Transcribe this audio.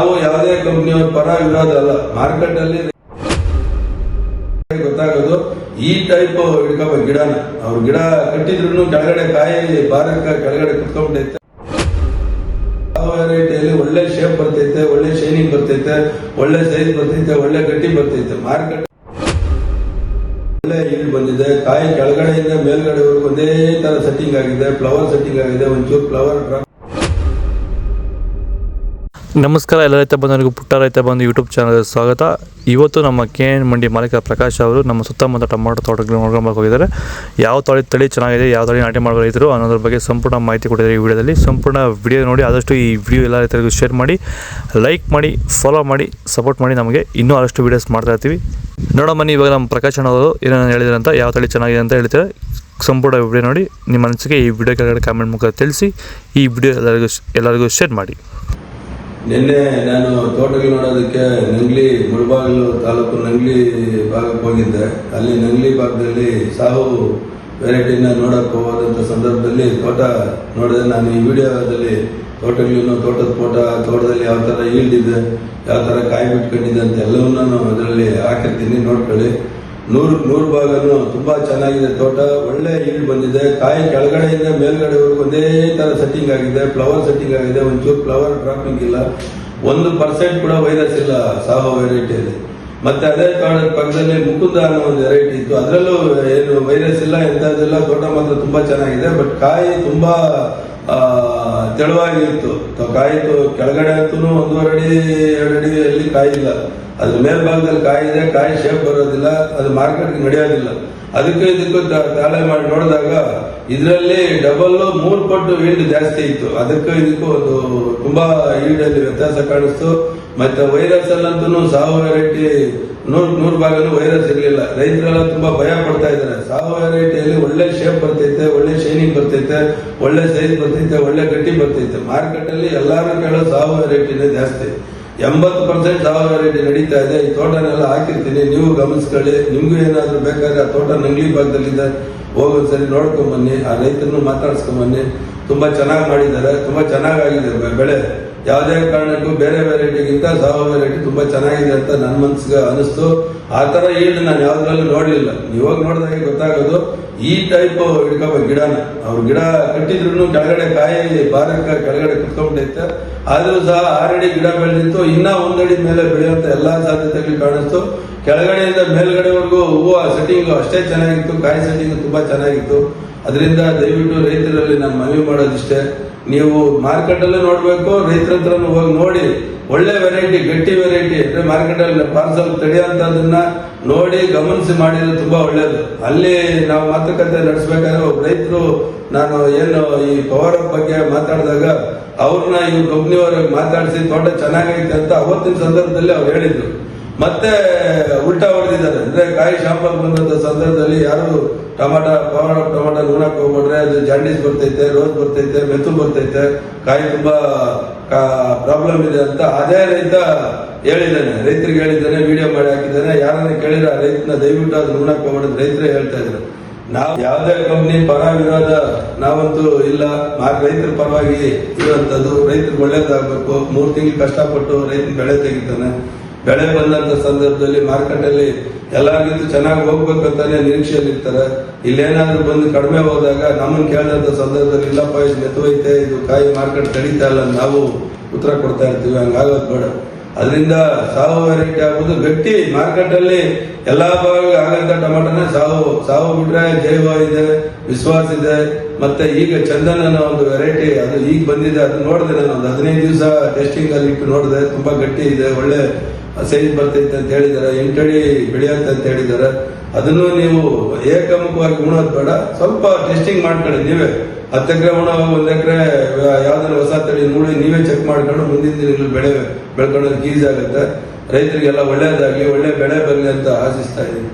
ನಾವು ಯಾವುದೇ ಕಂಪನಿಯವ್ರ ಪರ ವಿರೋಧ ಅಲ್ಲ. ಮಾರ್ಕೆಟ್ ಅಲ್ಲಿ ಗೊತ್ತಾಗೋದು ಈ ಟೈಪ್ ಹಿಡ್ಕೋಬೇಕು ಗಿಡನ. ಅವ್ರು ಗಿಡ ಕಟ್ಟಿದ್ರು ಕೆಳಗಡೆ ಕಾಯಿ ಬಾರಕ ಕೆಳಗಡೆ ಕುತ್ಕೊಂಡ್ಬಿಟ್ಟೈತೆ. ಯಾವ ವೆರೈಟಿಯಲ್ಲಿ ಒಳ್ಳೆ ಶೇಪ್ ಬರ್ತೈತೆ, ಒಳ್ಳೆ ಶೈನಿಂಗ್ ಬರ್ತೈತೆ, ಒಳ್ಳೆ ಸೈಜ್ ಬರ್ತೈತೆ, ಒಳ್ಳೆ ಗಟ್ಟಿ ಬರ್ತೈತೆ. ಮಾರ್ಕೆಟ್ ಒಳ್ಳೆ ಈಲ್ಡ್ ಬಂದಿದೆ. ಕಾಯಿ ಕೆಳಗಡೆಯಿಂದ ಮೇಲ್ಗಡೆವರೆಗೂ ಒಂದೇ ತರ ಸೆಟ್ಟಿಂಗ್ ಆಗಿದೆ, ಫ್ಲವರ್ ಸೆಟ್ಟಿಂಗ್ ಆಗಿದೆ, ಒಂಚೂರು ಫ್ಲವರ್ ಡ್ರಾಪ್. ನಮಸ್ಕಾರ ಎಲ್ಲ ರೈತ ಬಂಧುಗಳಿಗೂ ಪುಟ್ಟ ರೈತ ಬಂಧು ಯೂಟ್ಯೂಬ್ ಚಾನಲ್ಗೆ ಸ್ವಾಗತ. ಇವತ್ತು ನಮ್ಮ KN ಮಂಡಿ ಮಾಲೀಕ ಪ್ರಕಾಶ್ ಅವರು ನಮ್ಮ ಸುತ್ತಮುತ್ತ ಟೊಮಾಟೊ ತೋಟಗಳು ನೋಡ್ಕೊಂಡು ಹೋಗಿದ್ದಾರೆ. ಯಾವ ತಳಿ ಚೆನ್ನಾಗಿದೆ, ಯಾವ ತಳಿ ನಾಟಿ ಮಾಡೋ ರೈತರು ಅನ್ನೋದ್ರ ಬಗ್ಗೆ ಸಂಪೂರ್ಣ ಮಾಹಿತಿ ಕೊಟ್ಟಿದ್ದಾರೆ ಈ ವಿಡಿಯೋದಲ್ಲಿ. ಸಂಪೂರ್ಣ ವಿಡಿಯೋ ನೋಡಿ ಆದಷ್ಟು ಈ ವಿಡಿಯೋ ಎಲ್ಲ ರೈತರಿಗೂ ಶೇರ್ ಮಾಡಿ, ಲೈಕ್ ಮಾಡಿ, ಫಾಲೋ ಮಾಡಿ, ಸಪೋರ್ಟ್ ಮಾಡಿ. ನಮಗೆ ಇನ್ನೂ ಆದಷ್ಟು ವೀಡಿಯೋಸ್ ಮಾಡ್ತಾ ಇರ್ತೀವಿ. ನೋಡೋ ಬನ್ನಿ ಇವಾಗ ನಮ್ಮ ಪ್ರಕಾಶ್ ಅವರು ಏನೇನು ಹೇಳಿದ್ದಾರೆ ಅಂತ, ಯಾವ ತಳಿ ಚೆನ್ನಾಗಿದೆ ಅಂತ ಹೇಳ್ತಾರೆ. ಸಂಪೂರ್ಣ ವಿಡಿಯೋ ನೋಡಿ ನಿಮ್ಮ ಮನಸ್ಸಿಗೆ ಈ ವಿಡಿಯೋ ಕೆಳಗಡೆ ಕಾಮೆಂಟ್ ಮುಖ ತಿಳಿಸಿ ಈ ವಿಡಿಯೋ ಎಲ್ಲರಿಗೂ ಶೇರ್ ಮಾಡಿ. ನಿನ್ನೆ ನಾನು ತೋಟಗಳು ನೋಡೋದಕ್ಕೆ ನಂಗ್ಲಿ, ಮುಳಬಾಗಿಲು ತಾಲೂಕು ನಂಗ್ಲಿ ಭಾಗಕ್ಕೆ ಹೋಗಿದ್ದೆ. ಅಲ್ಲಿ ನಂಗ್ಲಿ ಭಾಗದಲ್ಲಿ ಸಾಹು ವೆರೈಟಿನ ನೋಡಕ್ಕೆ ಹೋದಂಥ ಸಂದರ್ಭದಲ್ಲಿ ತೋಟ ನೋಡಿದೆ. ನಾನು ಈ ವಿಡಿಯೋದಲ್ಲಿ ತೋಟದಲ್ಲಿ ಯಾವ ಥರ ಈಲ್ಡ್ ಇದೆ, ಯಾವ ಥರ ಕಾಯಿ ಬಿಟ್ಕೊಂಡಿದೆ ಅಂತ ಎಲ್ಲವನ್ನೂ ಅದರಲ್ಲಿ ಹಾಕಿರ್ತೀನಿ, ನೋಡ್ಕೊಳ್ಳಿ. 100 ಭಾಗನೂ ತುಂಬಾ ಚೆನ್ನಾಗಿದೆ. ತೋಟ ಒಳ್ಳೆ ಈಲ್ಡ್ ಬಂದಿದೆ. ಕಾಯಿ ಕೆಳಗಡೆಯಿಂದ ಮೇಲ್ಗಡೆವರೆಗೂ ಒಂದೇ ತರ ಸೆಟ್ಟಿಂಗ್ ಆಗಿದೆ, ಫ್ಲವರ್ ಸೆಟ್ಟಿಂಗ್ ಆಗಿದೆ, ಒಂಚೂರು ಫ್ಲವರ್ ಡ್ರಾಪಿಂಗ್ ಇಲ್ಲ, 1% ಕೂಡ ವೈರಸ್ ಇಲ್ಲ ಸಾಹೋ ವೆರೈಟಿಯಲ್ಲಿ. ಮತ್ತೆ ಅದೇ ತೋಟದ ಪಕ್ಕದಲ್ಲಿ ಮುಕುಂದ ಅನ್ನೋ ಒಂದು ವೆರೈಟಿ ಇತ್ತು, ಅದರಲ್ಲೂ ಏನು ವೈರಸ್ ಇಲ್ಲ, ಎಂತದಿಲ್ಲ. ತೋಟ ಮಾತ್ರ ತುಂಬಾ ಚೆನ್ನಾಗಿದೆ. ಬಟ್ ಕಾಯಿ ತುಂಬಾ ತೆಳುವಾಗಿತ್ತು. ಕಾಯಿ ಕೆಳಗಡೆ ಅಂತೂ 1.5 ಅಡಿ 2 ಅಡಿಯಲ್ಲಿ ಕಾಯಿ ಇಲ್ಲ. ಅದ್ರ ಮೇಲ್ಭಾಗದಲ್ಲಿ ಕಾಯಿ ಇದೆ, ಕಾಯಿ ಶೇಪ್ ಬರೋದಿಲ್ಲ, ಅದು ಮಾರ್ಕೆಟ್ಗೆ ನಡೆಯೋದಿಲ್ಲ. ಅದಕ್ಕೂ ಇದಕ್ಕೂ ತಾಳೆ ಮಾಡಿ ನೋಡಿದಾಗ ಇದರಲ್ಲಿ ಡಬಲ್ 3 ಪಟ್ಟು ಈಲ್ಡ್ ಜಾಸ್ತಿ ಇತ್ತು. ಅದಕ್ಕೂ ಇದಕ್ಕೂ ಒಂದು ತುಂಬಾ ಈಲ್ಡ್ ಅಲ್ಲಿ ವ್ಯತ್ಯಾಸ ಕಾಣಿಸ್ತು. ಮತ್ತೆ ವೈರಸ್ ಅಲ್ಲಂತೂ ಸಾಹೋ ವೆರೈಟಿ 100 ಭಾಗನೂ ವೈರಸ್ ಇರಲಿಲ್ಲ. ರೈತರೆಲ್ಲ ತುಂಬಾ ಭಯ ಪಡ್ತಾ ಇದ್ದಾರೆ. ಸಾಹೋ ವೆರೈಟಿಯಲ್ಲಿ ಒಳ್ಳೆ ಶೇಪ್ ಬರ್ತೈತೆ, ಒಳ್ಳೆ ಶೈನಿಂಗ್ ಬರ್ತೈತೆ, ಒಳ್ಳೆ ಸೈಜ್ ಬರ್ತೈತೆ, ಒಳ್ಳೆ ಗಟ್ಟಿ ಬರ್ತೈತೆ. ಮಾರ್ಕೆಟ್ ಅಲ್ಲಿ ಎಲ್ಲಾರು ಕೇಳೋ ಸಾಹೋ ವೆರೈಟಿನೇ ಜಾಸ್ತಿ. 80% ಸಾಹೋ ವೆರೈಟಿ ನಡೀತಾ ಇದೆ. ಈ ತೋಟನೆಲ್ಲ ಹಾಕಿರ್ತೀನಿ, ನೀವು ಗಮನಿಸ್ಕೊಳ್ಳಿ. ನಿಮ್ಗೂ ಏನಾದ್ರು ಬೇಕಾದ್ರೆ ಆ ತೋಟ ನಂಗ್ಲಿ ಭಾಗದಲ್ಲಿದೆ, ಹೋಗೋದ್ಸರಿ ನೋಡ್ಕೊಂಡ್ ಬನ್ನಿ, ಆ ರೈತರನ್ನು ಮಾತಾಡ್ಸ್ಕೊಂಡ್ ಬನ್ನಿ. ತುಂಬಾ ಚೆನ್ನಾಗಿ ಮಾಡಿದ್ದಾರೆ, ತುಂಬಾ ಚೆನ್ನಾಗಿದೆ ಬೆಳೆ. ಯಾವುದೇ ಕಾರಣಕ್ಕೂ ಬೇರೆ ವೆರೈಟಿಗಿಂತ ಸಾಹೋ ವೆರೈಟಿ ತುಂಬಾ ಚೆನ್ನಾಗಿದೆ ಅಂತ ನನ್ನ ಮನ್ಸಿಗೆ ಅನಿಸ್ತು. ಆ ತರ ಈಲ್ಡ್ ನಾನು ಯಾವ್ದ್ರಲ್ಲೂ ನೋಡ್ಲಿಲ್ಲ. ಇವಾಗ ನೋಡಿದಾಗ ಗೊತ್ತಾಗೋದು ಈ ಟೈಪ್ ಹಿಡ್ಕೋಬೇಕು ಗಿಡನ. ಅವ್ರು ಗಿಡ ಕಟ್ಟಿದ್ರು ಕೆಳಗಡೆ ಕಾಯಿ ಬಾರಕ ಕೆಳಗಡೆ ಕುತ್ಕೊಂಡ್ಬಿಟ್ಟೈತೆ. ಆದ್ರೂ ಸಹ 6 ಅಡಿ ಗಿಡ ಬೆಳೆದಿತ್ತು. ಇನ್ನ 1 ಅಡಿ ಮೇಲೆ ಬೆಳೆಯುವಂತ ಎಲ್ಲಾ ಸಾಧ್ಯತೆಗಳು ಕಾಣಿಸ್ತು. ಕೆಳಗಡೆಯಿಂದ ಮೇಲ್ಗಡೆವರೆಗೂ ಹೂವು ಸೆಟ್ಟಿಂಗ್ ಅಷ್ಟೇ ಚೆನ್ನಾಗಿತ್ತು, ಕಾಯಿ ಸೆಟ್ಟಿಂಗ್ ತುಂಬಾ ಚೆನ್ನಾಗಿತ್ತು. ಅದರಿಂದ ದಯವಿಟ್ಟು ರೈತರಲ್ಲಿ ನಾನು ಮನವಿ ಮಾಡೋದಿಷ್ಟೇ, ನೀವು ಮಾರ್ಕೆಟ್ ಅಲ್ಲೇ ನೋಡ್ಬೇಕು, ರೈತರ ಹತ್ರ ಹೋಗಿ ನೋಡಿ. ಒಳ್ಳೆ ವೆರೈಟಿ, ಗಟ್ಟಿ ವೆರೈಟಿ ಅಂದ್ರೆ ಮಾರ್ಕೆಟ್ ಅಲ್ಲಿ ಪಾರ್ಸಲ್ ತಡೆಯುವಂತದನ್ನ ನೋಡಿ ಗಮನಿಸಿ ಮಾಡಿದ್ರೆ ತುಂಬಾ ಒಳ್ಳೇದು. ಅಲ್ಲಿ ನಾವು ಮಾತುಕತೆ ನಡೆಸಬೇಕಾದ್ರೆ ಒಬ್ಬ ರೈತರು, ನಾನು ಏನು ಈ ಪವರ್ ಬಗ್ಗೆ ಮಾತಾಡಿದಾಗ ಅವ್ರನ್ನ ಈ ಕಂಪ್ನಿಯವ್ರಿಗೆ ಮಾತಾಡಿಸಿ ತೋಟ ಚೆನ್ನಾಗೈತೆ ಅಂತ ಅವತ್ತಿನ ಸಂದರ್ಭದಲ್ಲಿ ಅವ್ರು ಹೇಳಿದ್ರು. ಮತ್ತೆ ಉಲ್ಟಾ ಹೊಡೆದಿದ್ದಾರೆ. ಅಂದ್ರೆ ಕಾಯಿ ಶಾಂಪಲ್ ಬಂದಂತ ಸಂದರ್ಭದಲ್ಲಿ ಯಾರು ಟೊಮಾಟೊ ನೋಡಕ್ ಹೋಗ್ಬಿಟ್ರೆ ಅದು ಜಾಂಡೀಸ್ ಬರ್ತೈತೆ, ರೋಸ್ ಬರ್ತೈತೆ, ಮೆತ್ತು ಬರ್ತೈತೆ, ಕಾಯಿ ತುಂಬಾ ಪ್ರಾಬ್ಲಮ್ ಇದೆ ಅಂತ ಅದೇ ರೈತ ಹೇಳಿದ್ದಾನೆ. ರೈತರಿಗೆ ಹೇಳಿದ್ದಾನೆ, ವಿಡಿಯೋ ಮಾಡಿ ಹಾಕಿದ್ದಾನೆ. ಯಾರನ್ನ ಕೇಳಿದ್ರೆ ಆ ರೈತನ ದಯವಿಟ್ಟು ಅದು ನೋಡಕ್ ಹೋಗ್ಬಿಡೋದು ರೈತರೇ ಹೇಳ್ತಾ ಇದ್ರು. ನಾವು ಯಾವುದೇ ಕಂಪ್ನಿ ಪರ ವಿರೋಧ ನಾವಂತೂ ಇಲ್ಲ. ರೈತರ ಪರವಾಗಿ ಇರುವಂತದ್ದು. ರೈತರಿಗೆ ಒಳ್ಳೇದಾಗಬೇಕು. 3 ತಿಂಗಳು ಕಷ್ಟಪಟ್ಟು ರೈತನ ಬೆಳೆ ತೆಗಿತಾನೆ. ಬೆಳೆ ಬಂದಂತ ಸಂದರ್ಭದಲ್ಲಿ ಮಾರ್ಕೆಟ್ ಅಲ್ಲಿ ಎಲ್ಲರಿಗಿಂತ ಚೆನ್ನಾಗಿ ಹೋಗ್ಬೇಕಂತಾನೆ ನಿರೀಕ್ಷೆಯಲ್ಲಿ ಇರ್ತಾರೆ. ಇಲ್ಲೇನಾದ್ರೂ ಬಂದು ಕಡಿಮೆ ಹೋದಾಗ ನಮ್ಮನ್ನು ಕೇಳಿದಂತ ಸಂದರ್ಭದಲ್ಲಿ ಇಲ್ಲಪ್ಪ ಇದು ಮೆತ್ತುವೈತೆ, ಇದು ಕಾಯಿ ಮಾರ್ಕೆಟ್ ತಡೀತಾ ಇಲ್ಲ, ನಾವು ಉತ್ತರ ಕೊಡ್ತಾ ಇರ್ತೀವಿ. ಹಂಗಾಗೋದು ಬೇಡ. ಅದರಿಂದ ಸಾಹೋ ವೆರೈಟಿ ಆಗುದು ಗಟ್ಟಿ. ಮಾರ್ಕೆಟ್ ಅಲ್ಲಿ ಎಲ್ಲಾ ಭಾಗ ಆಗಂತ ಟೊಮಾಟೋನೇ ಸಾಹೋ ಬಿಟ್ರೆ ಜೈವ ಇದೆ, ವಿಶ್ವಾಸ ಇದೆ. ಮತ್ತೆ ಈಗ ಚಂದನ್ ಅನ್ನೋ ಒಂದು ವೆರೈಟಿ ಅದು ಈಗ ಬಂದಿದೆ. ಅದು ನೋಡಿದೆ ನಾನು, ಒಂದು 15 ದಿವಸ ಟೆಸ್ಟಿಂಗ್ ಅಲ್ಲಿ ಇಟ್ಟು ನೋಡಿದೆ. ತುಂಬಾ ಗಟ್ಟಿ ಇದೆ, ಒಳ್ಳೆ ಸೈಜ್ ಬರ್ತೈತೆ ಅಂತ ಹೇಳಿದ್ದಾರೆ, 8 ಅಡಿ ಬೆಳೆಯುತ್ತೆ ಅಂತ ಹೇಳಿದ್ದಾರೆ. ಅದನ್ನು ನೀವು ಏಕಮುಖವಾಗಿ ಉಣೋದು ಬೇಡ, ಸ್ವಲ್ಪ ಟೆಸ್ಟಿಂಗ್ ಮಾಡ್ಕೊಳ್ಳಿ ನೀವೇ. 10 ಎಕರೆ ಉಣೋ, 1 ಎಕರೆ ಯಾವ್ದಾದ್ರು ಹೊಸ ತಳಿ ನೋಡಿ ನೀವೇ ಚೆಕ್ ಮಾಡ್ಕೊಂಡು ಮುಂದಿನ ದಿನಗಳಲ್ಲಿ ಬೆಳೆ ಬೆಳ್ಕೊಳ್ಳೋದಕ್ಕೆ ಈಸಿ ಆಗುತ್ತೆ. ರೈತರಿಗೆಲ್ಲ ಒಳ್ಳೇದಾಗ್ಲಿ, ಒಳ್ಳೆ ಬೆಳೆ ಬರಲಿ ಅಂತ ಆಶಿಸ್ತಾ ಇದ್ದೀನಿ.